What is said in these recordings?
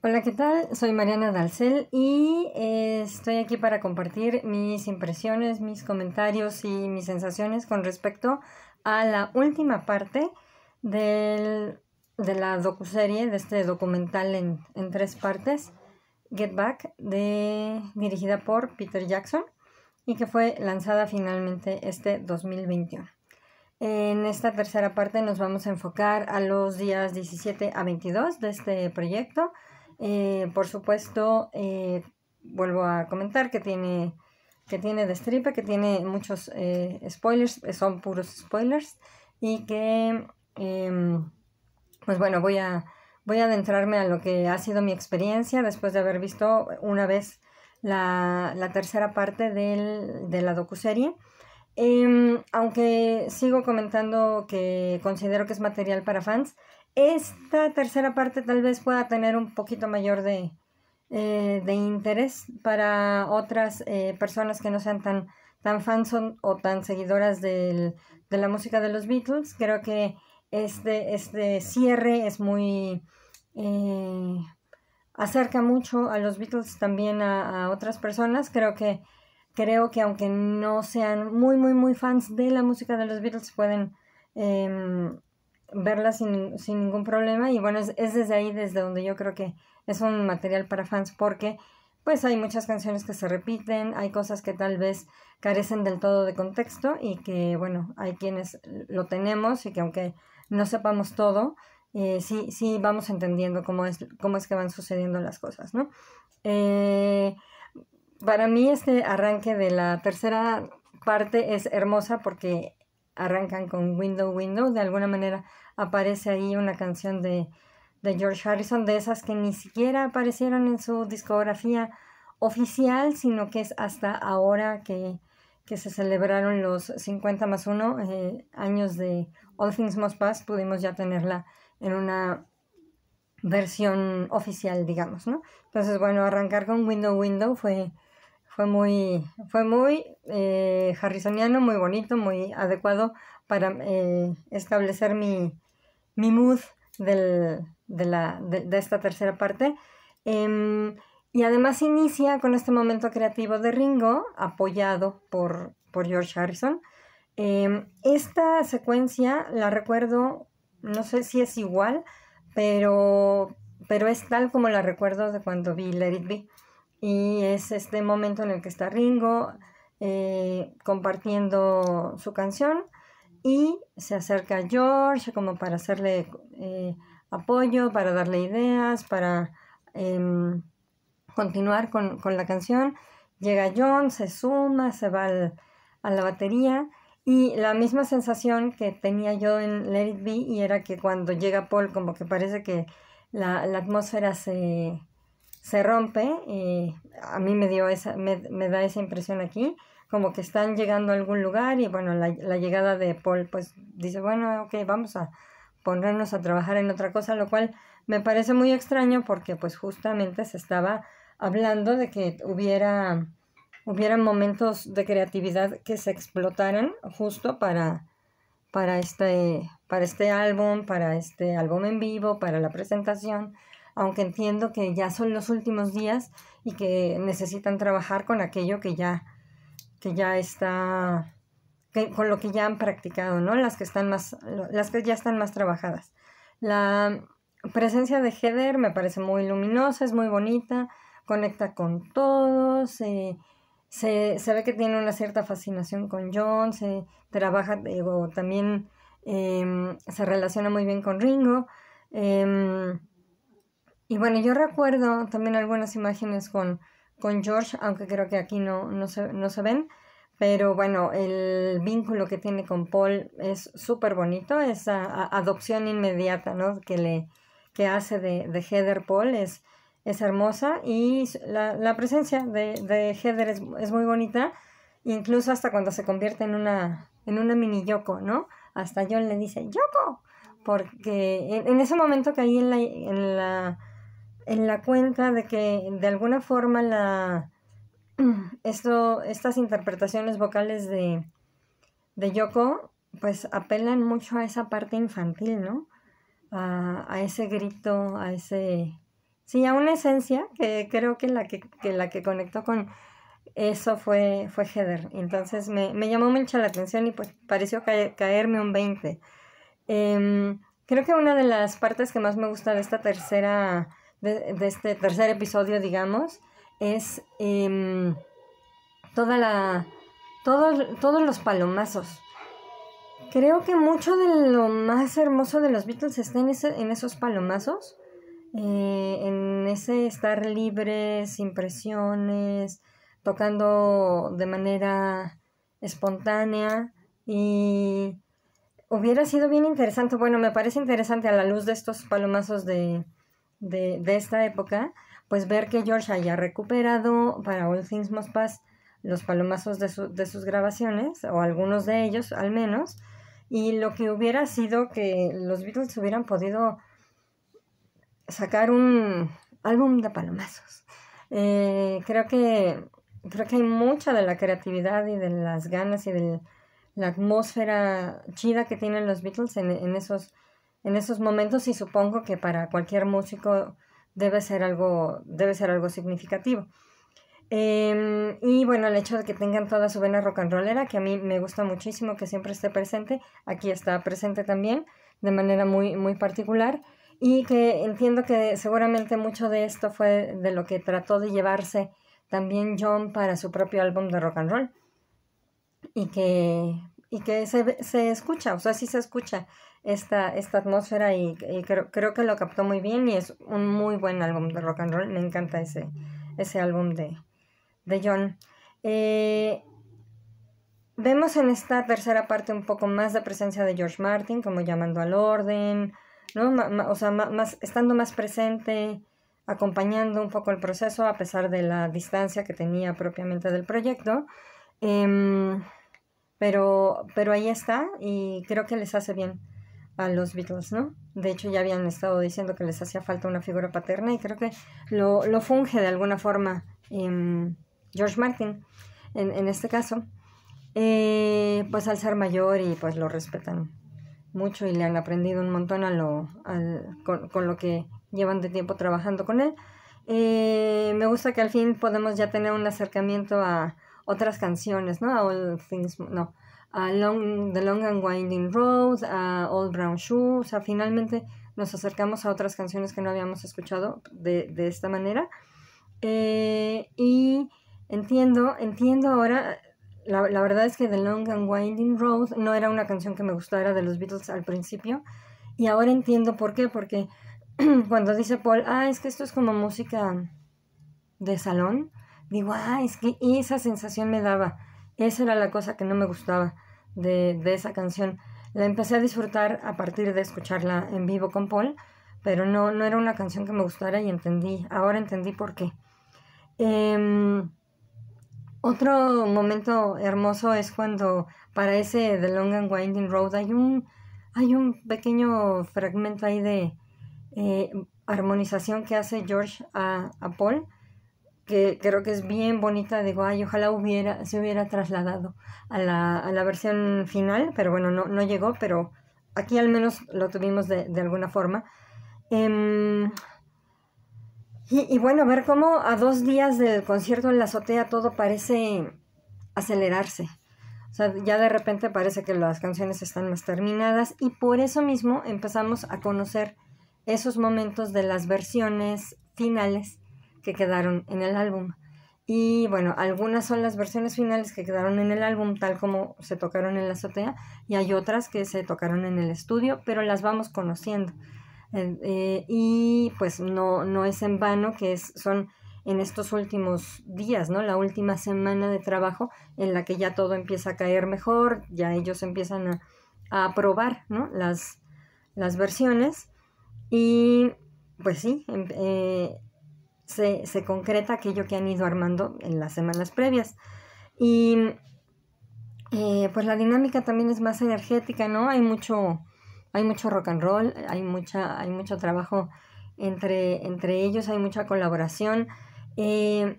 Hola, ¿qué tal? Soy Mariana Dalcel y estoy aquí para compartir mis impresiones, mis comentarios y mis sensaciones con respecto a la última parte de la docuserie, de este documental en tres partes, Get Back, dirigida por Peter Jackson y que fue lanzada finalmente este 2021. En esta tercera parte nos vamos a enfocar a los días 17 a 22 de este proyecto. Por supuesto, vuelvo a comentar que tiene destripe, que tiene muchos spoilers, son puros spoilers, y que, pues bueno, voy a adentrarme a lo que ha sido mi experiencia después de haber visto una vez la tercera parte de la docuserie. Aunque sigo comentando que considero que es material para fans, esta tercera parte tal vez pueda tener un poquito mayor de interés para otras personas que no sean tan fans o tan seguidoras de la música de los Beatles. Creo que este cierre es muy... acerca mucho a los Beatles también a otras personas. Creo que aunque no sean muy fans de la música de los Beatles, pueden verla sin ningún problema. Y bueno, es desde ahí desde donde yo creo que es un material para fans, porque pues hay muchas canciones que se repiten, hay cosas que tal vez carecen del todo de contexto y que bueno, hay quienes lo tenemos y que aunque no sepamos todo, sí vamos entendiendo cómo es que van sucediendo las cosas, ¿no? Para mí este arranque de la tercera parte es hermosa porque arrancan con Window Window. De alguna manera aparece ahí una canción de George Harrison, de esas que ni siquiera aparecieron en su discografía oficial, sino que es hasta ahora que se celebraron los 50 más 1 años de All Things Must Pass, pudimos ya tenerla en una versión oficial, digamos, ¿no? Entonces, bueno, arrancar con Window Window fue muy harrisoniano, muy bonito, muy adecuado para establecer mi mood de esta tercera parte. Y además inicia con este momento creativo de Ringo, apoyado por George Harrison. Esta secuencia la recuerdo, no sé si es igual, pero es tal como la recuerdo de cuando vi Let It Be. Y es este momento en el que está Ringo compartiendo su canción y se acerca a George como para hacerle apoyo, para darle ideas, para continuar con la canción. Llega John, se suma, se va a la batería, y la misma sensación que tenía yo en Let It Be, y era que cuando llega Paul como que parece que la atmósfera se rompe. A mí me da esa impresión aquí, como que están llegando a algún lugar, y bueno, la llegada de Paul pues dice, bueno, ok, vamos a ponernos a trabajar en otra cosa, lo cual me parece muy extraño porque pues justamente se estaba hablando de que hubieran momentos de creatividad que se explotaran justo para este álbum en vivo, para la presentación, aunque entiendo que ya son los últimos días y que necesitan trabajar con aquello que ya está, con lo que ya han practicado, ¿no? Las que ya están más trabajadas. La presencia de Heather me parece muy luminosa, es muy bonita, conecta con todos, se ve que tiene una cierta fascinación con John, se trabaja, también se relaciona muy bien con Ringo. Y bueno, yo recuerdo también algunas imágenes con George, aunque creo que aquí no se ven. Pero bueno, el vínculo que tiene con Paul es súper bonito, esa adopción inmediata, ¿no?, que hace de Heather Paul es hermosa, y la presencia de Heather es muy bonita, incluso hasta cuando se convierte en una mini Yoko, ¿no? Hasta John le dice ¡Yoko! Porque en ese momento caí en la cuenta de que de alguna forma estas interpretaciones vocales de Yoko pues apelan mucho a esa parte infantil, ¿no? A ese grito, a ese sí, a una esencia que creo que la que conectó con eso fue Heather. Entonces me llamó mucho la atención y pues pareció caerme un 20. Creo que una de las partes que más me gusta de esta de este tercer episodio, digamos, es todos los palomazos. Creo que mucho de lo más hermoso de los Beatles está en esos palomazos, en ese estar libre, sin presiones, tocando de manera espontánea, y hubiera sido bien interesante, bueno, me parece interesante a la luz de estos palomazos de esta época, pues ver que George haya recuperado para All Things Must Pass los palomazos de sus grabaciones, o algunos de ellos al menos, y lo que hubiera sido que los Beatles hubieran podido sacar un álbum de palomazos. Creo que hay mucha de la creatividad y de las ganas y de la atmósfera chida que tienen los Beatles en esos momentos, y supongo que para cualquier músico debe ser algo significativo. Y bueno, el hecho de que tengan toda su vena rock and rollera, que a mí me gusta muchísimo que siempre esté presente, aquí está presente también de manera muy, muy particular, y que entiendo que seguramente mucho de esto fue de lo que trató de llevarse también John para su propio álbum de rock and roll, y que se escucha, o sea, sí se escucha esta atmósfera, y creo que lo captó muy bien, y es un muy buen álbum de rock and roll. Me encanta ese álbum de John. Vemos en esta tercera parte un poco más de presencia de George Martin, como llamando al orden, ¿no? O sea, estando más presente, acompañando un poco el proceso a pesar de la distancia que tenía propiamente del proyecto. Pero ahí está, y creo que les hace bien a los Beatles, ¿no? De hecho, ya habían estado diciendo que les hacía falta una figura paterna, y creo que lo funge de alguna forma George Martin en este caso. Pues al ser mayor, y pues lo respetan mucho y le han aprendido un montón con lo que llevan de tiempo trabajando con él. Me gusta que al fin podemos ya tener un acercamiento a otras canciones, ¿no? A All Things, no, a The Long and Winding Road, a Old Brown Shoe. O sea, finalmente nos acercamos a otras canciones que no habíamos escuchado de esta manera. Y entiendo ahora. La verdad es que The Long and Winding Road no era una canción que me gustara de los Beatles al principio, y ahora entiendo por qué, porque cuando dice Paul, es que esto es como música de salón, digo, es que esa sensación me daba, esa era la cosa que no me gustaba de esa canción. La empecé a disfrutar a partir de escucharla en vivo con Paul, pero no era una canción que me gustara, y ahora entendí por qué. Otro momento hermoso es cuando para ese The Long and Winding Road hay un pequeño fragmento ahí de armonización que hace George a Paul, que creo que es bien bonita. Digo, ojalá se hubiera trasladado a la versión final, pero bueno, no llegó, pero aquí al menos lo tuvimos de alguna forma. Y bueno, ver cómo a 2 días del concierto en la azotea todo parece acelerarse. O sea, ya de repente parece que las canciones están más terminadas, y por eso mismo empezamos a conocer esos momentos de las versiones finales que quedaron en el álbum. Y bueno, algunas son las versiones finales que quedaron en el álbum tal como se tocaron en la azotea, y hay otras que se tocaron en el estudio, pero las vamos conociendo. Y pues no es en vano que son en estos últimos días, ¿no? La última semana de trabajo en la que ya todo empieza a caer mejor, ya ellos empiezan a probar, ¿no? Las versiones, y pues sí, se concreta aquello que han ido armando en las semanas previas. Y pues la dinámica también es más energética, ¿no? Hay mucho rock and roll, hay mucho trabajo entre ellos, hay mucha colaboración, y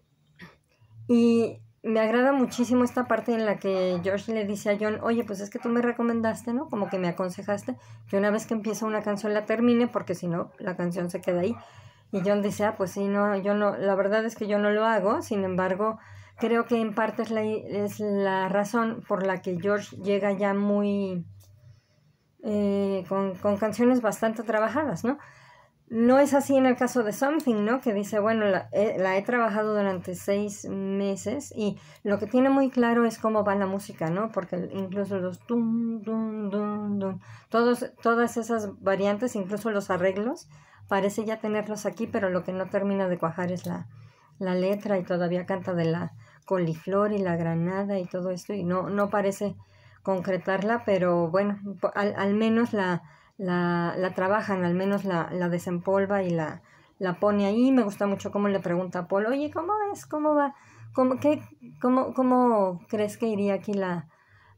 me agrada muchísimo esta parte en la que George le dice a John, oye, pues es que tú me recomendaste, ¿no? Como que me aconsejaste que una vez que empieza una canción la termine, porque si no, la canción se queda ahí. Y John dice, ah, pues sí, no, yo no, la verdad es que yo no lo hago, sin embargo, creo que en parte es la razón por la que George llega ya muy, con canciones bastante trabajadas, ¿no? No es así en el caso de Something, ¿no? Que dice, bueno, la he trabajado durante 6 meses y lo que tiene muy claro es cómo va la música, ¿no? Porque incluso los tum, dum, dum, dum, todas esas variantes, incluso los arreglos, parece ya tenerlos aquí, pero lo que no termina de cuajar es la letra y todavía canta de la coliflor y la granada y todo esto y no parece concretarla, pero bueno, al menos la trabajan, al menos la desempolva y la pone ahí. Me gusta mucho cómo le pregunta a Paul, oye, ¿cómo es? ¿Cómo va? ¿Cómo crees que iría aquí la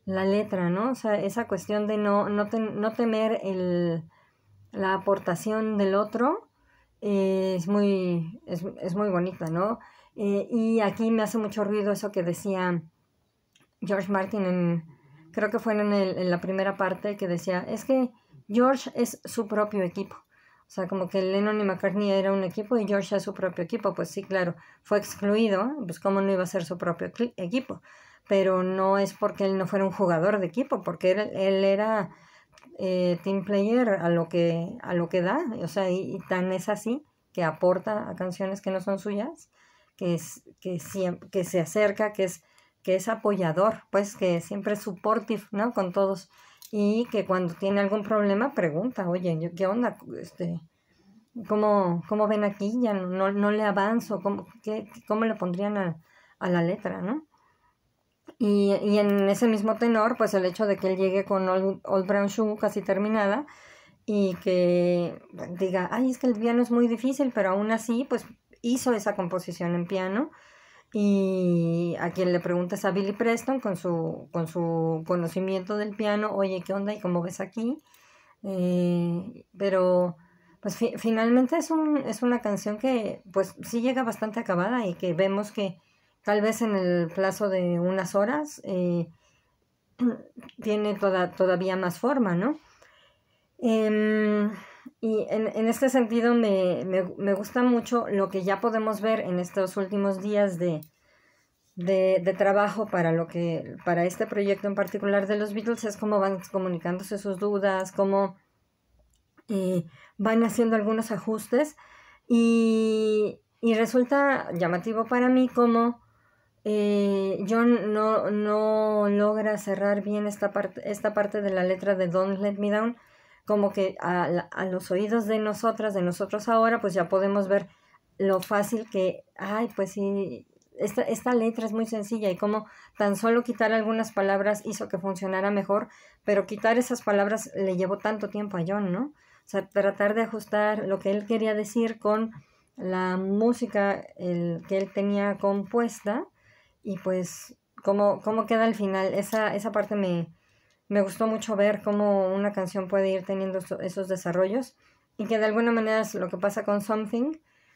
letra, ¿no? O sea, esa cuestión de no temer la aportación del otro es muy bonita, ¿no? Y aquí me hace mucho ruido eso que decía George Martin creo que fue en la primera parte que decía, es que George es su propio equipo. O sea, como que Lennon y McCartney era un equipo y George es su propio equipo. Pues sí, claro, fue excluido, pues cómo no iba a ser su propio equipo. Pero no es porque él no fuera un jugador de equipo, porque él era team player a lo que da. O sea, y tan es así que aporta a canciones que no son suyas, que se acerca, que es apoyador, pues que siempre es supportive, ¿no? Con todos y que cuando tiene algún problema pregunta, oye, ¿qué onda? ¿Cómo ven aquí? Ya no le avanzo, ¿cómo le pondrían a la letra, ¿no? Y en ese mismo tenor, pues el hecho de que él llegue con Old Brown Shoe casi terminada y que diga, ay, es que el piano es muy difícil, pero aún así, pues hizo esa composición en piano y a quien le preguntas a Billy Preston con su conocimiento del piano, oye, ¿qué onda? ¿Y cómo ves aquí? Pero pues finalmente es una canción que pues sí llega bastante acabada y que vemos que tal vez en el plazo de unas horas tiene todavía más forma, ¿no? Em, y en este sentido me gusta mucho lo que ya podemos ver en estos últimos días de trabajo para este proyecto en particular de los Beatles, es cómo van comunicándose sus dudas, cómo van haciendo algunos ajustes y resulta llamativo para mí cómo John no logra cerrar bien esta parte de la letra de Don't Let Me Down, como que a los oídos de nosotros ahora, pues ya podemos ver lo fácil que, ay, pues sí, esta letra es muy sencilla y cómo tan solo quitar algunas palabras hizo que funcionara mejor, pero quitar esas palabras le llevó tanto tiempo a John, ¿no? O sea, tratar de ajustar lo que él quería decir con la música que él tenía compuesta y pues cómo queda al final. Esa parte me gustó mucho ver cómo una canción puede ir teniendo esos desarrollos y que de alguna manera es lo que pasa con Something,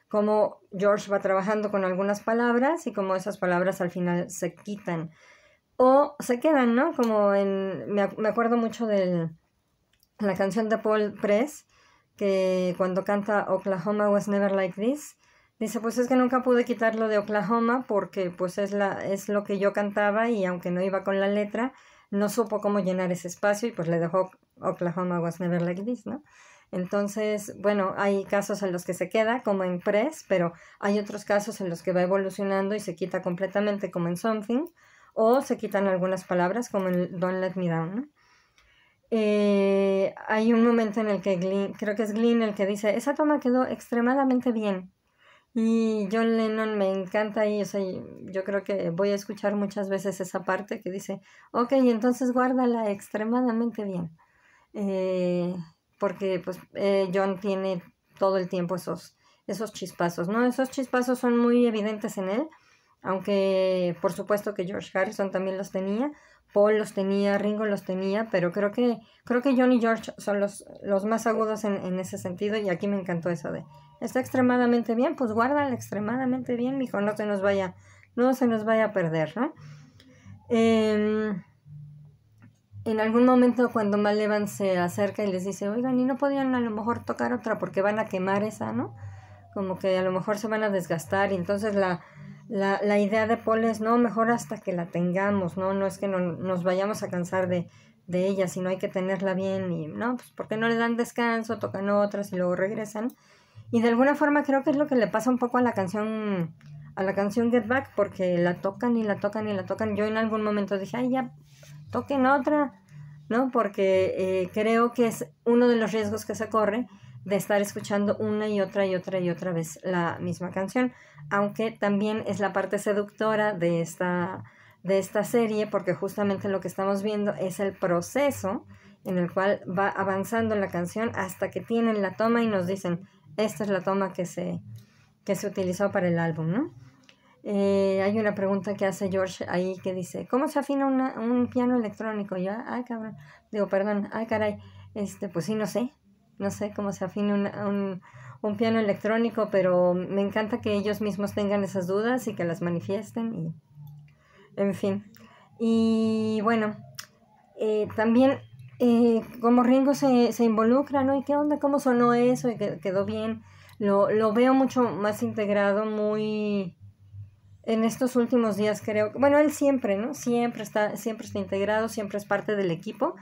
cómo George va trabajando con algunas palabras y cómo esas palabras al final se quitan o se quedan, ¿no? Me acuerdo mucho de la canción de Paul Press, que cuando canta Oklahoma was never like this, dice, pues es que nunca pude quitarlo de Oklahoma porque pues es lo que yo cantaba y aunque no iba con la letra, no supo cómo llenar ese espacio y pues le dejó Oklahoma was never like this, ¿no? Entonces, bueno, hay casos en los que se queda, como en Press, pero hay otros casos en los que va evolucionando y se quita completamente, como en Something, o se quitan algunas palabras, como en Don't Let Me Down, ¿no? Hay un momento en el que creo que es Glyn el que dice, esa toma quedó extremadamente bien. Y John Lennon me encanta y o sea, yo creo que voy a escuchar muchas veces esa parte que dice, ok, entonces guárdala extremadamente bien. Eh, Porque pues John tiene todo el tiempo esos chispazos, ¿no? Esos chispazos son muy evidentes en él, aunque por supuesto que George Harrison también los tenía, Paul los tenía, Ringo los tenía, pero creo que John y George son los más agudos en ese sentido y aquí me encantó eso de, está extremadamente bien, pues guárdala extremadamente bien, mijo, no se nos vaya a perder, ¿no? En algún momento cuando Mal Evans se acerca y les dice, oigan, ¿y no podían a lo mejor tocar otra porque van a quemar esa, ¿no? como que a lo mejor se van a desgastar y entonces la idea de Paul es, no, mejor hasta que la tengamos, no es que nos vayamos a cansar de ella, sino hay que tenerla bien y, no, pues porque no le dan descanso, tocan otras y luego regresan. Y de alguna forma creo que es lo que le pasa un poco a la canción Get Back, porque la tocan y la tocan y la tocan. Yo en algún momento dije, ay, ya, toquen otra, ¿no? Porque creo que es uno de los riesgos que se corre de estar escuchando una y otra y otra y otra vez la misma canción, aunque también es la parte seductora de esta serie, porque justamente lo que estamos viendo es el proceso en el cual va avanzando la canción hasta que tienen la toma y nos dicen, esta es la toma que se utilizó para el álbum, ¿no? Hay una pregunta que hace George ahí que dice, ¿cómo se afina un piano electrónico? Ya, ay cabrón, digo, perdón, ay caray, pues sí, no sé cómo se afina un piano electrónico, pero me encanta que ellos mismos tengan esas dudas y que las manifiesten, y en fin. Y bueno, también como Ringo se involucra, ¿no? ¿Y qué onda? ¿Cómo sonó eso? Y que quedó bien. Lo veo mucho más integrado, muy... En estos últimos días creo... Bueno, él siempre, ¿no? Siempre está integrado, siempre es parte del equipo.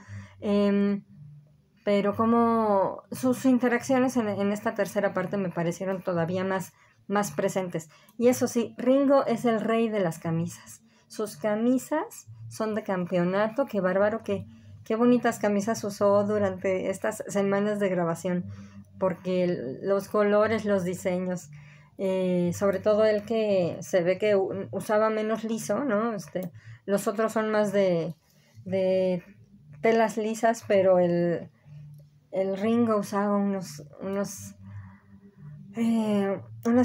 Pero como sus interacciones en esta tercera parte me parecieron todavía más presentes. Y eso sí, Ringo es el rey de las camisas. Sus camisas son de campeonato, qué bárbaro, qué bonitas camisas usó durante estas semanas de grabación, porque los colores, los diseños, sobre todo el que se ve que usaba menos liso, ¿no? Los otros son más de telas lisas, pero el Ringo usaba unas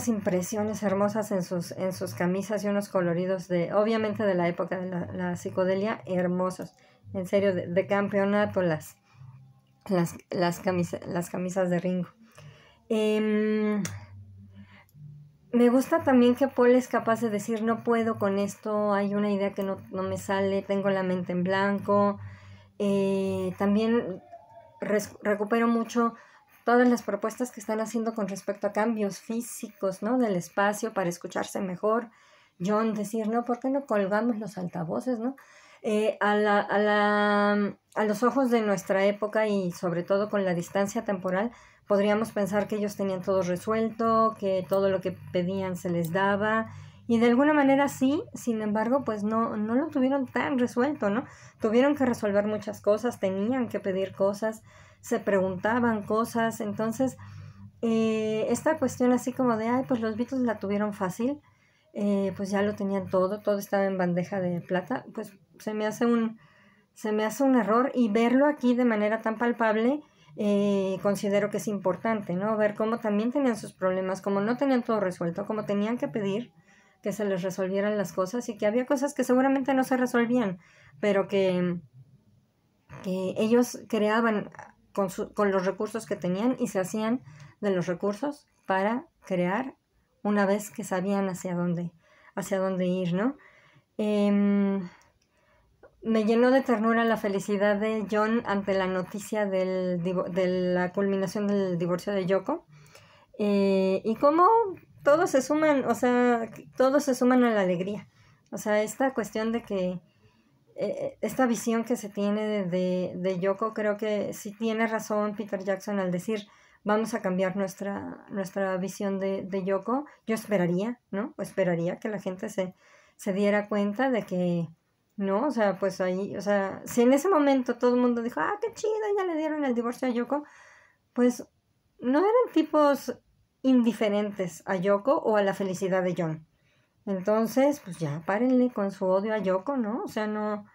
impresiones hermosas en sus camisas y unos coloridos obviamente de la época de la psicodelia, hermosos, en serio, de campeonato las camisas de Ringo. Me gusta también que Paul es capaz de decir, no puedo con esto, hay una idea que no me sale, tengo la mente en blanco. También recupero mucho todas las propuestas que están haciendo con respecto a cambios físicos, ¿no? Del espacio para escucharse mejor. John decir, no, ¿por qué no colgamos los altavoces, no? A los ojos de nuestra época y sobre todo con la distancia temporal, podríamos pensar que ellos tenían todo resuelto, que todo lo que pedían se les daba, y de alguna manera sí, sin embargo, pues no lo tuvieron tan resuelto, ¿no? Tuvieron que resolver muchas cosas, tenían que pedir cosas, se preguntaban cosas, entonces esta cuestión así como de, ay, pues los Beatles la tuvieron fácil, pues ya lo tenían todo estaba en bandeja de plata, pues se me hace un error, y verlo aquí de manera tan palpable, considero que es importante, ¿no? Ver cómo también tenían sus problemas, cómo no tenían todo resuelto, cómo tenían que pedir que se les resolvieran las cosas y que había cosas que seguramente no se resolvían, pero que ellos creaban con los recursos que tenían y se hacían de los recursos para crear una vez que sabían hacia dónde ir, ¿no? Me llenó de ternura la felicidad de John ante la noticia de la culminación del divorcio de Yoko, y cómo todos se suman, o sea, todos se suman a la alegría. O sea, esta cuestión de que esta visión que se tiene de Yoko, creo que sí tiene razón Peter Jackson al decir, vamos a cambiar nuestra visión de Yoko. Yo esperaría, ¿no? Esperaría que la gente se diera cuenta de que, no, o sea, pues ahí, o sea, si en ese momento todo el mundo dijo, qué chido, ya le dieron el divorcio a Yoko, pues no eran tipos indiferentes a Yoko o a la felicidad de John. Entonces, pues ya párenle con su odio a Yoko, ¿no? O sea, no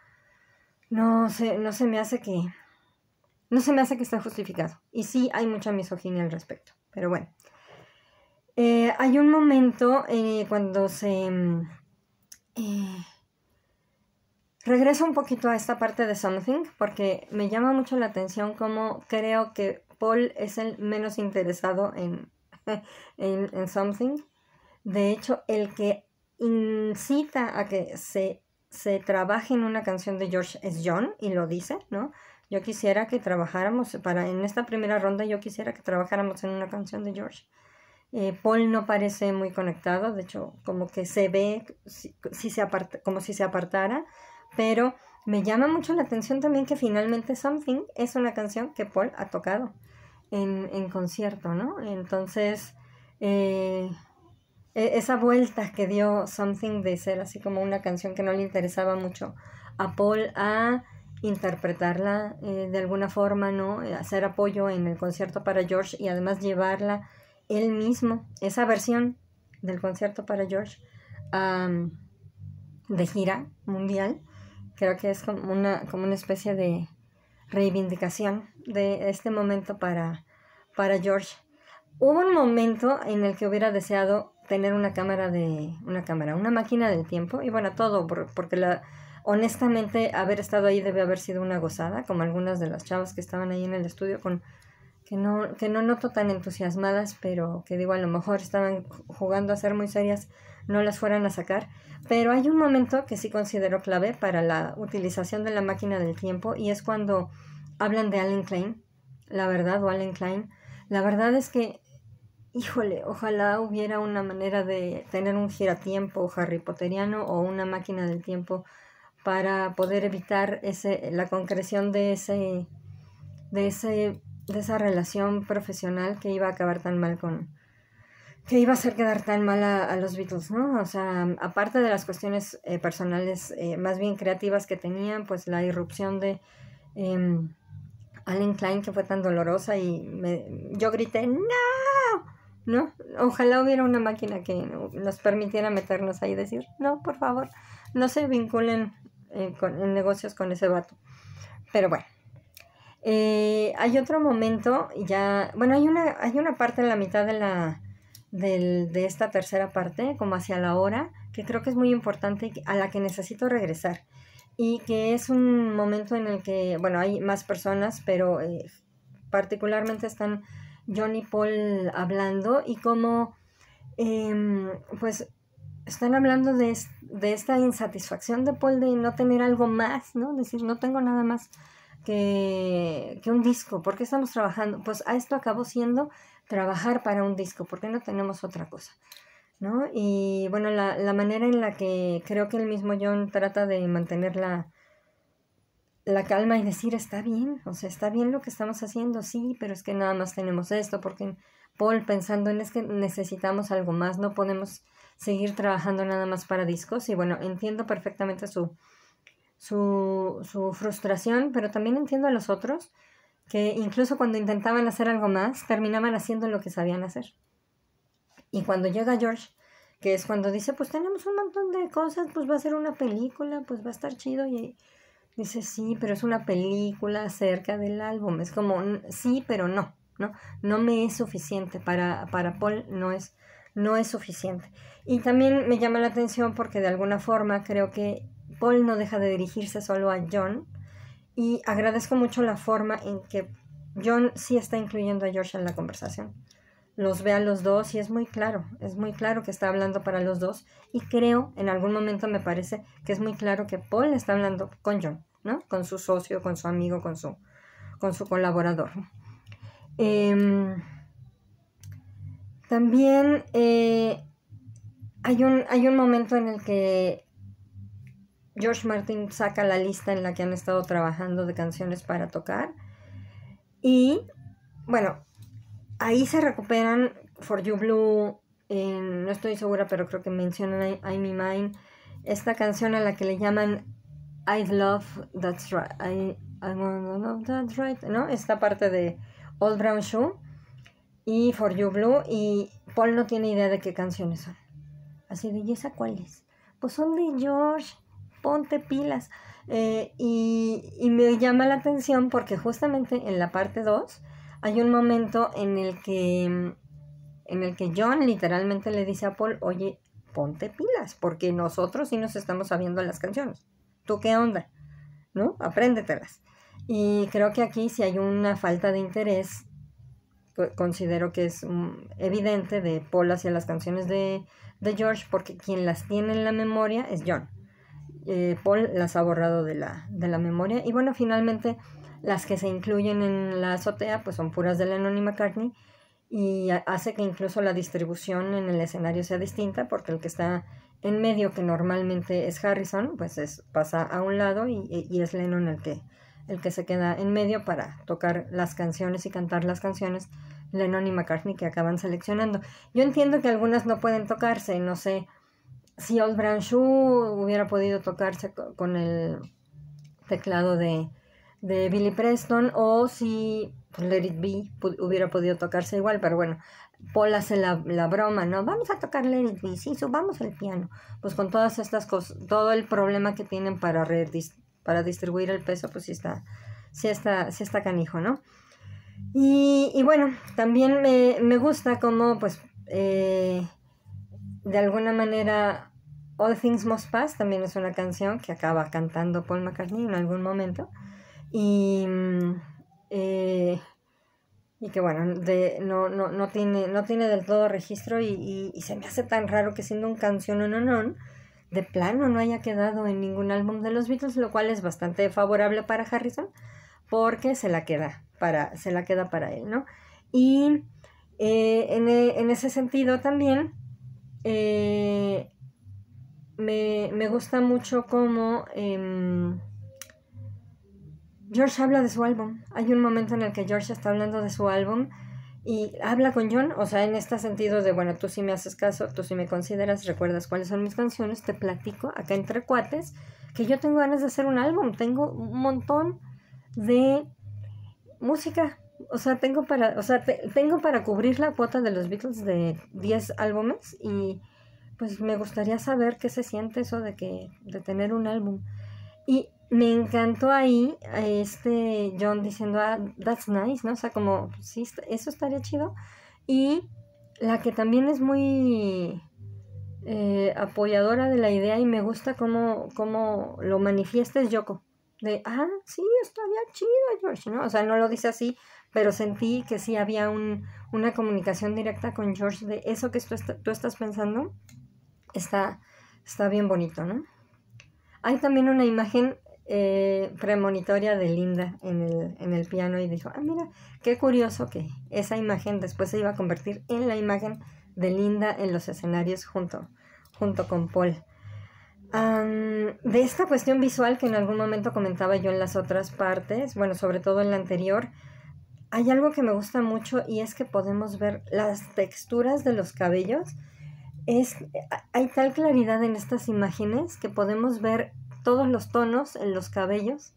se me hace que esté justificado. Y sí hay mucha misoginia al respecto. Pero bueno. Hay un momento cuando regreso un poquito a esta parte de Something, porque me llama mucho la atención cómo creo que Paul es el menos interesado en Something. De hecho, el que incita a que se trabaje en una canción de George es John, y lo dice, ¿no? Yo quisiera que trabajáramos, en esta primera ronda yo quisiera que trabajáramos en una canción de George. Paul no parece muy conectado, de hecho como que se ve como si se apartara, pero me llama mucho la atención también que finalmente Something es una canción que Paul ha tocado en concierto, ¿no? Entonces, esa vuelta que dio Something de ser así como una canción que no le interesaba mucho a Paul a interpretarla de alguna forma, ¿no? Hacer apoyo en el concierto para George y además llevarla él mismo, esa versión del concierto para George de gira mundial, creo que es como una especie de reivindicación de este momento para George. Hubo un momento en el que hubiera deseado tener una máquina del tiempo, y bueno, todo, porque honestamente haber estado ahí debe haber sido una gozada, como algunas de las chavas que estaban ahí en el estudio que no noto tan entusiasmadas, pero que digo, a lo mejor estaban jugando a ser muy serias, no las fueran a sacar. Pero hay un momento que sí considero clave para la utilización de la máquina del tiempo, y es cuando hablan de Allen Klein, la verdad, o Allen Klein. La verdad es que, híjole, ojalá hubiera una manera de tener un giratiempo Harry Potteriano o una máquina del tiempo para poder evitar la concreción de esa relación profesional que iba a acabar tan mal que iba a hacer quedar tan mal a los Beatles, ¿no? O sea, aparte de las cuestiones personales más bien creativas que tenían, pues la irrupción de Allen Klein, que fue tan dolorosa, y yo grité ¡no! ¿No? Ojalá hubiera una máquina que nos permitiera meternos ahí y decir, no, por favor, no se vinculen en negocios con ese vato. Pero bueno. Hay otro momento, bueno, hay una parte en la mitad de esta tercera parte, como hacia la hora, que creo que es muy importante y a la que necesito regresar. Y que es un momento en el que, bueno, hay más personas, pero particularmente están John y Paul hablando, y como, pues, están hablando de esta insatisfacción de Paul de no tener algo más, ¿no? Decir, no tengo nada más que un disco. ¿Por qué estamos trabajando? Pues a esto acabó siendo trabajar para un disco. ¿Por qué no tenemos otra cosa? ¿No? Y bueno, la manera en la que creo que el mismo John trata de mantener la calma y decir, está bien, o sea, está bien lo que estamos haciendo, sí, pero es que nada más tenemos esto, porque Paul pensando es que necesitamos algo más, no podemos seguir trabajando nada más para discos. Y bueno, entiendo perfectamente su frustración, pero también entiendo a los otros que incluso cuando intentaban hacer algo más, terminaban haciendo lo que sabían hacer. Y cuando llega George, que es cuando dice, pues tenemos un montón de cosas, pues va a ser una película, pues va a estar chido, y dice, sí, pero es una película acerca del álbum. Es como, sí, pero no me es suficiente. Para Paul no es suficiente. Y también me llama la atención porque de alguna forma creo que Paul no deja de dirigirse solo a John, y agradezco mucho la forma en que John sí está incluyendo a George en la conversación. Los ve a los dos y es muy claro que está hablando para los dos, y creo, en algún momento me parece que es muy claro que Paul está hablando con John, ¿no? Con su socio, con su amigo, con su colaborador. También hay un momento en el que George Martin saca la lista en la que han estado trabajando de canciones para tocar, y bueno, ahí se recuperan For You Blue, no estoy segura, pero creo que mencionan I'm in Mine, esta canción a la que le llaman I Love That's Right, I Wanna Love That's Right, ¿no? Esta parte de Old Brown Shoe y For You Blue, y Paul no tiene idea de qué canciones son. Así de, ¿y esa cuál es? Pues son de George, ponte pilas. Y me llama la atención porque justamente en la parte 2 hay un momento en el que John literalmente le dice a Paul, oye, ponte pilas, porque nosotros sí nos estamos sabiendo las canciones. ¿Tú qué onda? ¿No? Apréndetelas. Y creo que aquí sí hay una falta de interés, considero que es evidente, de Paul hacia las canciones de George, porque quien las tiene en la memoria es John. Paul las ha borrado de la memoria. Y bueno, finalmente las que se incluyen en la azotea pues son puras de Lennon y McCartney, y hace que incluso la distribución en el escenario sea distinta, porque el que está en medio, que normalmente es Harrison, pues pasa a un lado y es Lennon el que se queda en medio para tocar las canciones y cantar las canciones, Lennon y McCartney, que acaban seleccionando. Yo entiendo que algunas no pueden tocarse, no sé si Old Brown Shoe hubiera podido tocarse con el teclado de Billy Preston, o si pues, Let It Be hubiera podido tocarse igual, pero bueno, Paul hace la broma, ¿no? Vamos a tocar Let It Be, sí, subamos el piano. Pues con todas estas cosas, todo el problema que tienen para distribuir el peso, pues sí está canijo, ¿no? Y bueno, también me gusta cómo, pues, de alguna manera, All Things Must Pass también es una canción que acaba cantando Paul McCartney en algún momento. Y que bueno, no tiene del todo registro, y se me hace tan raro que siendo un canción de plano no haya quedado en ningún álbum de los Beatles, lo cual es bastante favorable para Harrison, porque se la queda para él, ¿no? Y en ese sentido también me gusta mucho cómo George habla de su álbum. Hay un momento en el que George está hablando de su álbum y habla con John, o sea, en este sentido de, bueno, tú sí me haces caso, tú sí me consideras, recuerdas cuáles son mis canciones, te platico acá entre cuates que yo tengo ganas de hacer un álbum, tengo un montón de música, o sea, tengo para cubrir la cuota de los Beatles de 10 álbumes, y pues me gustaría saber qué se siente eso de tener un álbum. Y me encantó ahí a John diciendo, that's nice, ¿no? O sea, como, sí, eso estaría chido. Y la que también es muy apoyadora de la idea, y me gusta cómo lo manifiesta, es Yoko. De, sí, estaría chido, George, ¿no? O sea, no lo dice así, pero sentí que sí había una comunicación directa con George de eso que tú estás pensando, está bien bonito, ¿no? Hay también una imagen premonitoria de Linda en el piano, y dijo, mira, qué curioso que esa imagen después se iba a convertir en la imagen de Linda en los escenarios junto con Paul. De esta cuestión visual que en algún momento comentaba yo en las otras partes, bueno, sobre todo en la anterior, hay algo que me gusta mucho, y es que podemos ver las texturas de los cabellos. Hay tal claridad en estas imágenes que podemos ver todos los tonos en los cabellos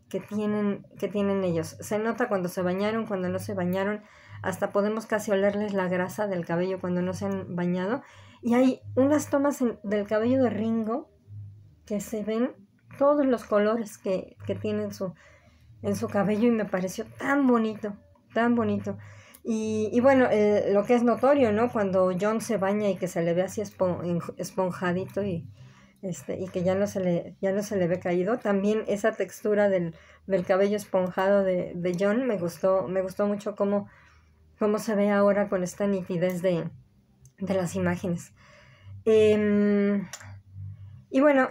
que tienen ellos. Se nota cuando se bañaron, cuando no se bañaron, hasta podemos casi olerles la grasa del cabello cuando no se han bañado. Y hay unas tomas del cabello de Ringo que se ven todos los colores que tiene en su cabello, y me pareció tan bonito, tan bonito. Y bueno, lo que es notorio, ¿no? Cuando John se baña y que se le ve así esponjadito, y que ya no se le ve caído. También esa textura del cabello esponjado de John me gustó mucho cómo se ve ahora con esta nitidez de las imágenes. Y bueno,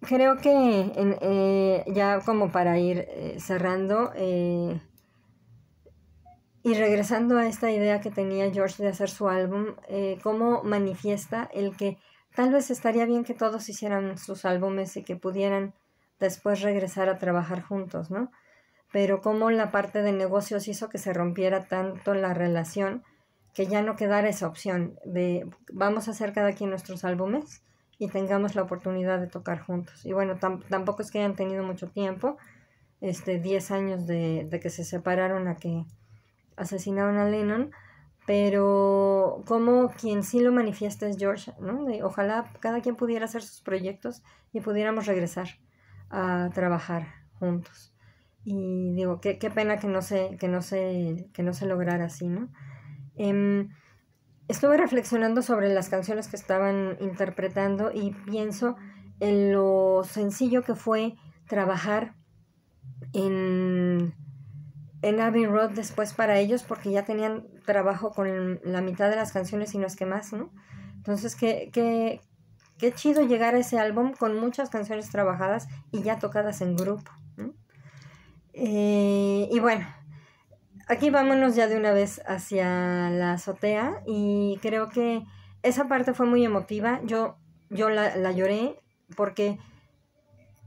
creo que ya como para ir cerrando, y regresando a esta idea que tenía George de hacer su álbum, cómo manifiesta el que tal vez estaría bien que todos hicieran sus álbumes y que pudieran después regresar a trabajar juntos, ¿no? Pero cómo la parte de negocios hizo que se rompiera tanto la relación, que ya no quedara esa opción de vamos a hacer cada quien nuestros álbumes y tengamos la oportunidad de tocar juntos. Y bueno, tampoco es que hayan tenido mucho tiempo, 10 años de que se separaron a que asesinaron a Lennon, pero como quien sí lo manifiesta es George, ¿no? Ojalá cada quien pudiera hacer sus proyectos y pudiéramos regresar a trabajar juntos. Y digo, qué pena que no se lograra así, ¿no? Estuve reflexionando sobre las canciones que estaban interpretando, y pienso en lo sencillo que fue trabajar en Abbey Road después para ellos, porque ya tenían trabajo con la mitad de las canciones y no es que más, ¿no? Entonces, qué chido llegar a ese álbum con muchas canciones trabajadas y ya tocadas en grupo, ¿no? Y bueno, aquí vámonos ya de una vez hacia la azotea y creo que esa parte fue muy emotiva. Yo la lloré porque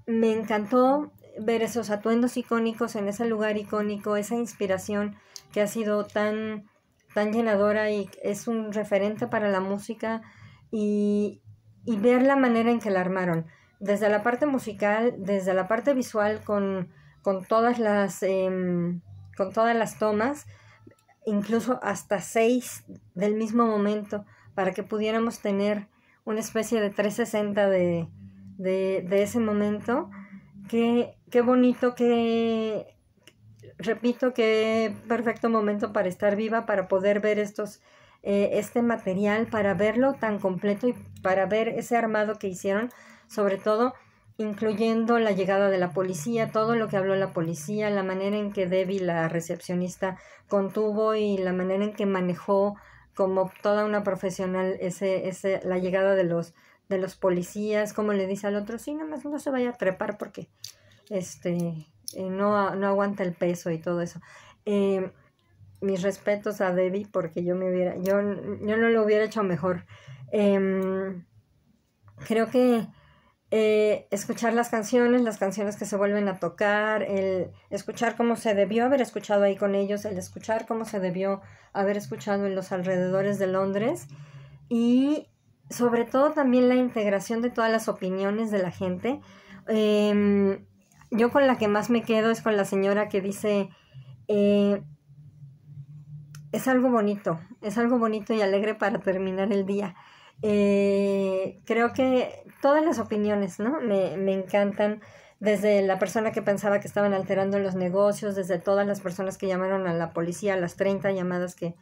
me encantó ver esos atuendos icónicos en ese lugar icónico, esa inspiración que ha sido tan llenadora y es un referente para la música y ver la manera en que la armaron. Desde la parte musical, desde la parte visual con todas con todas las tomas, incluso hasta 6 del mismo momento, para que pudiéramos tener una especie de 360 de ese momento. Qué bonito, repito, qué perfecto momento para estar viva, para poder ver este material, para verlo tan completo y para ver ese armado que hicieron, sobre todo incluyendo la llegada de la policía, todo lo que habló la policía, la manera en que Debbie, la recepcionista, contuvo y la manera en que manejó como toda una profesional la llegada de los policías, como le dice al otro, sí, nada más no se vaya a trepar porque no aguanta el peso y todo eso. Mis respetos a Debbie porque yo no lo hubiera hecho mejor. Creo que escuchar las canciones que se vuelven a tocar, el escuchar cómo se debió haber escuchado ahí con ellos, el escuchar cómo se debió haber escuchado en los alrededores de Londres y sobre todo también la integración de todas las opiniones de la gente. Yo con la que más me quedo es con la señora que dice, es algo bonito y alegre para terminar el día. Creo que todas las opiniones, ¿no? Me encantan, desde la persona que pensaba que estaban alterando los negocios, desde todas las personas que llamaron a la policía, las 30 llamadas que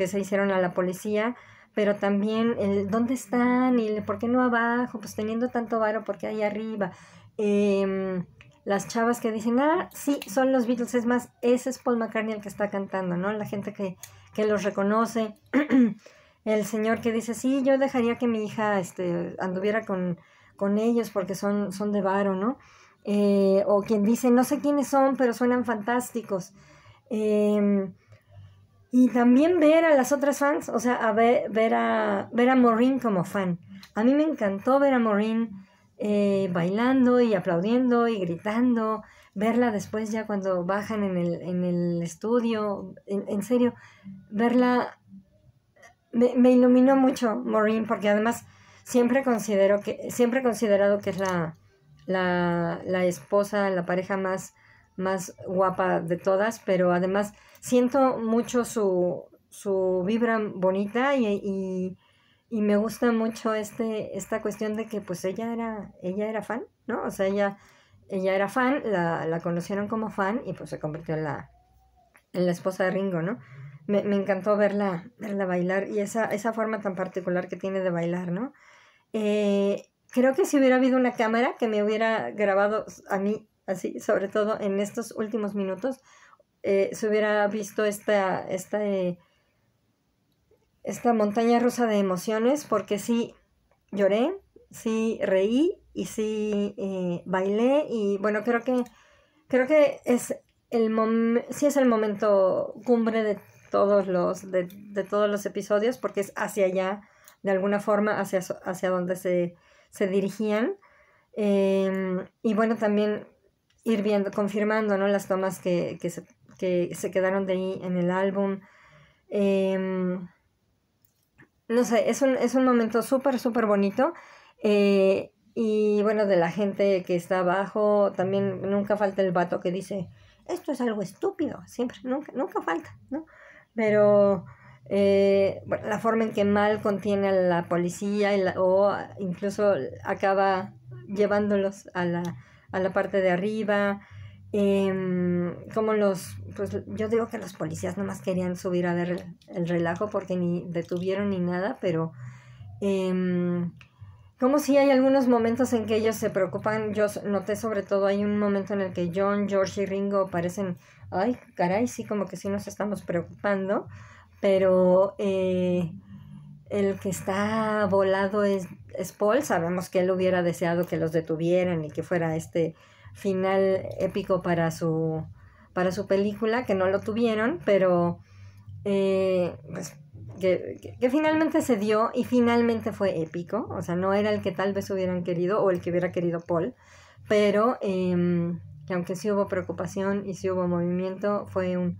se hicieron a la policía, pero también el dónde están y por qué no abajo, pues teniendo tanto varo, ¿por qué ahí arriba? Las chavas que dicen, sí, son los Beatles, es más, ese es Paul McCartney el que está cantando, ¿no? La gente que los reconoce. El señor que dice, sí, yo dejaría que mi hija anduviera con ellos porque son de varo, ¿no? O quien dice, no sé quiénes son, pero suenan fantásticos. Y también ver a las otras fans, o sea, ver a Maureen como fan. A mí me encantó ver a Maureen bailando y aplaudiendo y gritando, verla después ya cuando bajan en el estudio, en serio, verla me iluminó mucho Maureen, porque además siempre he considerado que es la esposa, la pareja más guapa de todas, pero además siento mucho su vibra bonita y me gusta mucho esta cuestión de que pues ella era fan, ¿no? O sea, ella era fan, la conocieron como fan y pues se convirtió en la esposa de Ringo, ¿no? Me encantó verla bailar y esa forma tan particular que tiene de bailar, ¿no? Creo que si hubiera habido una cámara que me hubiera grabado a mí, así, sobre todo en estos últimos minutos, se hubiera visto esta montaña rusa de emociones, porque sí lloré, sí reí y sí bailé y bueno, creo que es sí es el momento cumbre de todos los episodios, porque es hacia allá, de alguna forma, hacia donde se dirigían. Y bueno, también ir viendo, confirmando, ¿no? Las tomas que se quedaron de ahí en el álbum. No sé, es un momento súper, súper bonito. Y bueno, de la gente que está abajo, también nunca falta el vato que dice, esto es algo estúpido, siempre, nunca falta, ¿no? Pero bueno, la forma en que Mal contiene a la policía o incluso acaba llevándolos a la parte de arriba, como pues yo digo que los policías nomás querían subir a ver el relajo porque ni detuvieron ni nada, pero como si hay algunos momentos en que ellos se preocupan. Yo noté sobre todo, hay un momento en el que John, George y Ringo parecen, ay, caray, sí, como que sí nos estamos preocupando, pero el que está volado es Paul. Sabemos que él hubiera deseado que los detuvieran y que fuera este final épico para su para su película, que no lo tuvieron, pero pues, que finalmente se dio y finalmente fue épico. O sea, no era el que tal vez hubieran querido o el que hubiera querido Paul, pero que aunque sí hubo preocupación y sí hubo movimiento, fue un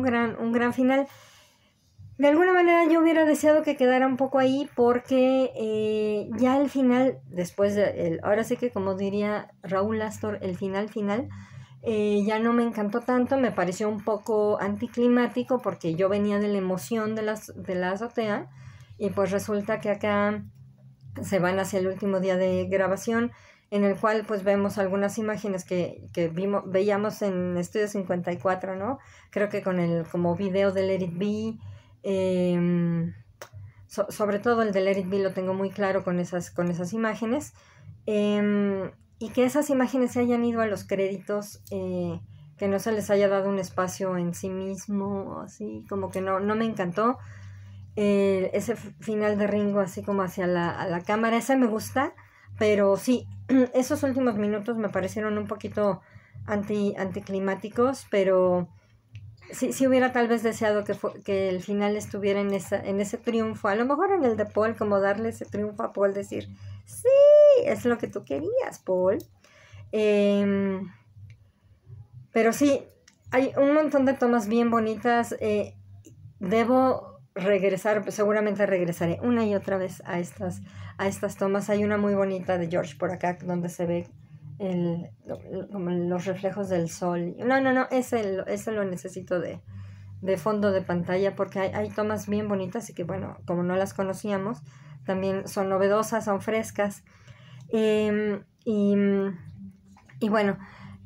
gran final. De alguna manera yo hubiera deseado que quedara un poco ahí porque ya el final, ahora sí que como diría Raúl Astor, el final, ya no me encantó tanto, me pareció un poco anticlimático porque yo venía de la emoción de la azotea y pues resulta que acá se van hacia el último día de grabación en el cual pues vemos algunas imágenes que veíamos en Estudio 54, ¿no? Creo que con el como video de Let It Be, sobre todo el de Let It Be lo tengo muy claro con esas imágenes, y que esas imágenes se hayan ido a los créditos, que no se les haya dado un espacio en sí mismo, así como que no me encantó. Ese final de Ringo así como hacia la cámara, ese me gusta, pero sí, esos últimos minutos me parecieron un poquito anticlimáticos, pero sí hubiera tal vez deseado que el final estuviera en ese triunfo, a lo mejor en el de Paul, como darle ese triunfo a Paul, decir, sí, es lo que tú querías, Paul. Pero sí, hay un montón de tomas bien bonitas. Debo regresar, seguramente regresaré una y otra vez a estas tomas. Hay una muy bonita de George por acá donde se ve como los reflejos del sol. No, ese lo necesito de fondo de pantalla porque hay tomas bien bonitas y que bueno, como no las conocíamos, también son novedosas, son frescas. Y bueno,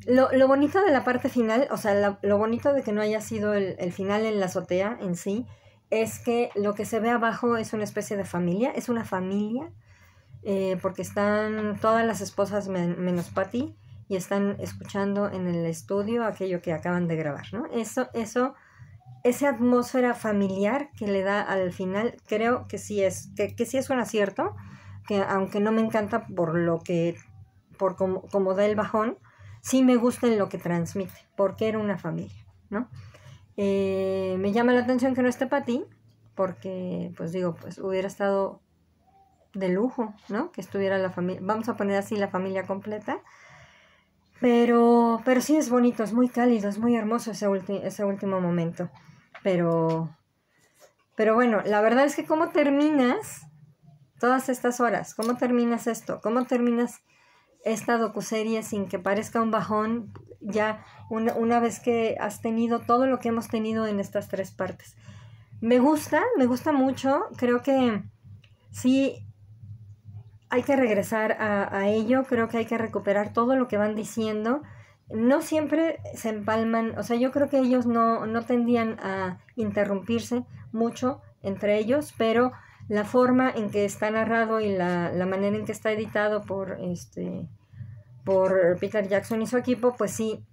lo bonito de la parte final, o sea, lo bonito de que no haya sido el final en la azotea en sí, es que lo que se ve abajo es una especie de familia, es una familia, porque están todas las esposas menos Patty y están escuchando en el estudio aquello que acaban de grabar, ¿no? Esa atmósfera familiar que le da al final, creo que sí es un acierto, que aunque no me encanta por como da el bajón, sí me gusta en lo que transmite, porque era una familia, ¿no? Me llama la atención que no esté Patty, porque, pues digo, pues hubiera estado de lujo, ¿no? Que estuviera la familia, vamos a poner así la familia completa, pero sí es bonito, es muy cálido, es muy hermoso ese último momento, pero bueno, la verdad es que cómo terminas todas estas horas, cómo terminas esto, cómo terminas esta docuserie sin que parezca un bajón ya una vez que has tenido todo lo que hemos tenido en estas 3 partes. Me gusta mucho, creo que sí hay que regresar a ello, creo que hay que recuperar todo lo que van diciendo. No siempre se empalman, o sea, yo creo que ellos no tendían a interrumpirse mucho entre ellos, pero la forma en que está narrado y la manera en que está editado por Peter Jackson y su equipo, pues sí,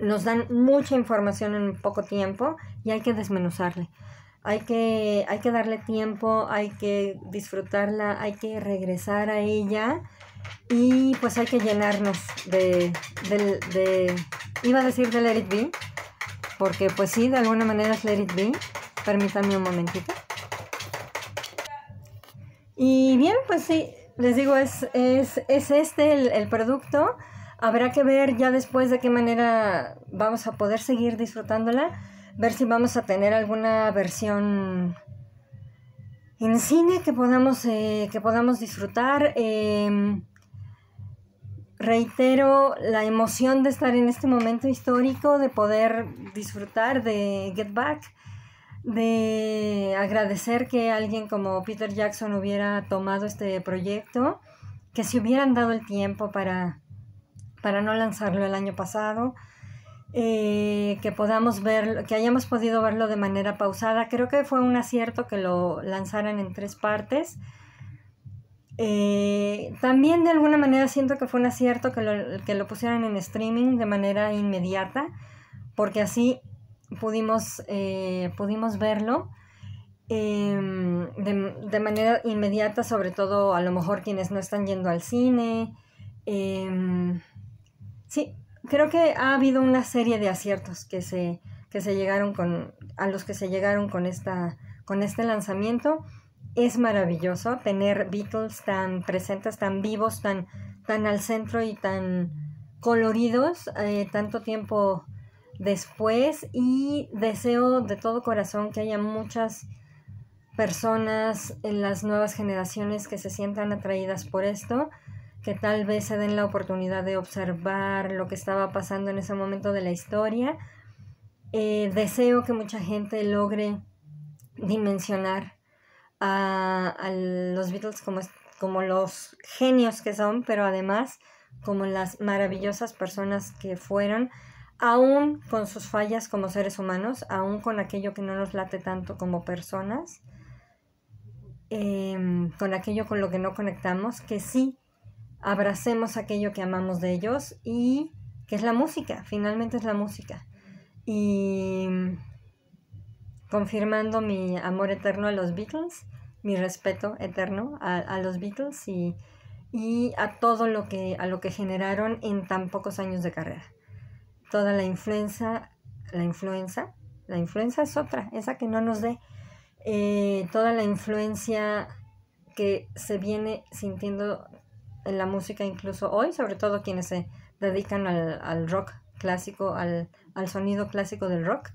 nos dan mucha información en poco tiempo y hay que desmenuzarle. Hay que darle tiempo, hay que disfrutarla, hay que regresar a ella y pues hay que llenarnos iba a decir de Let It Be, porque pues sí, de alguna manera es Let It Be. Permítanme un momentito. Y bien, pues sí, les digo, es este el producto. Habrá que ver ya después de qué manera vamos a poder seguir disfrutándola, ver si vamos a tener alguna versión en cine que podamos disfrutar. Reitero la emoción de estar en este momento histórico, de poder disfrutar de Get Back, de agradecer que alguien como Peter Jackson hubiera tomado este proyecto, que se hubieran dado el tiempo para no lanzarlo el año pasado, que podamos verlo, que hayamos podido verlo de manera pausada. Creo que fue un acierto que lo lanzaran en 3 partes. También de alguna manera siento que fue un acierto que lo pusieran en streaming de manera inmediata, porque así pudimos verlo de manera inmediata, sobre todo a lo mejor quienes no están yendo al cine. Sí, creo que ha habido una serie de aciertos a los que se llegaron con este lanzamiento. Es maravilloso tener Beatles tan presentes, tan vivos, tan al centro y tan coloridos tanto tiempo después, y deseo de todo corazón que haya muchas personas en las nuevas generaciones que se sientan atraídas por esto, que tal vez se den la oportunidad de observar lo que estaba pasando en ese momento de la historia. Deseo que mucha gente logre dimensionar a los Beatles como los genios que son, pero además como las maravillosas personas que fueron, aún con sus fallas como seres humanos, aún con aquello que no nos late tanto como personas, con aquello con lo que no conectamos, que sí abracemos aquello que amamos de ellos, y que es la música, finalmente es la música. Y confirmando mi amor eterno a los Beatles, mi respeto eterno a los Beatles y a todo lo que generaron en tan pocos años de carrera. Toda la influencia es otra, esa que no nos dé. Toda la influencia que se viene sintiendo en la música incluso hoy, sobre todo quienes se dedican al rock clásico, al sonido clásico del rock,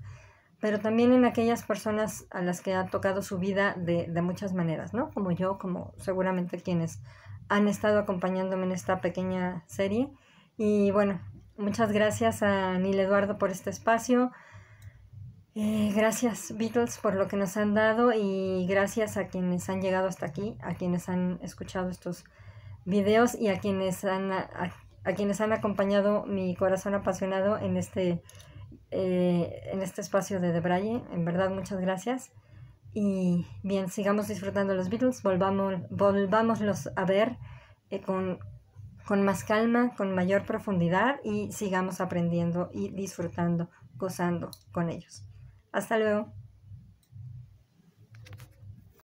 pero también en aquellas personas a las que ha tocado su vida de muchas maneras, ¿no? Como yo, como seguramente quienes han estado acompañándome en esta pequeña serie. Y bueno, muchas gracias a Neil Eduardo por este espacio. Gracias Beatles por lo que nos han dado, y gracias a quienes han llegado hasta aquí, a quienes han escuchado estos videos y a quienes han acompañado mi corazón apasionado en este espacio de Braille. En verdad, muchas gracias. Y bien, sigamos disfrutando los Beatles, volvámoslos a ver con más calma, con mayor profundidad, y sigamos aprendiendo y disfrutando, gozando con ellos. Hasta luego.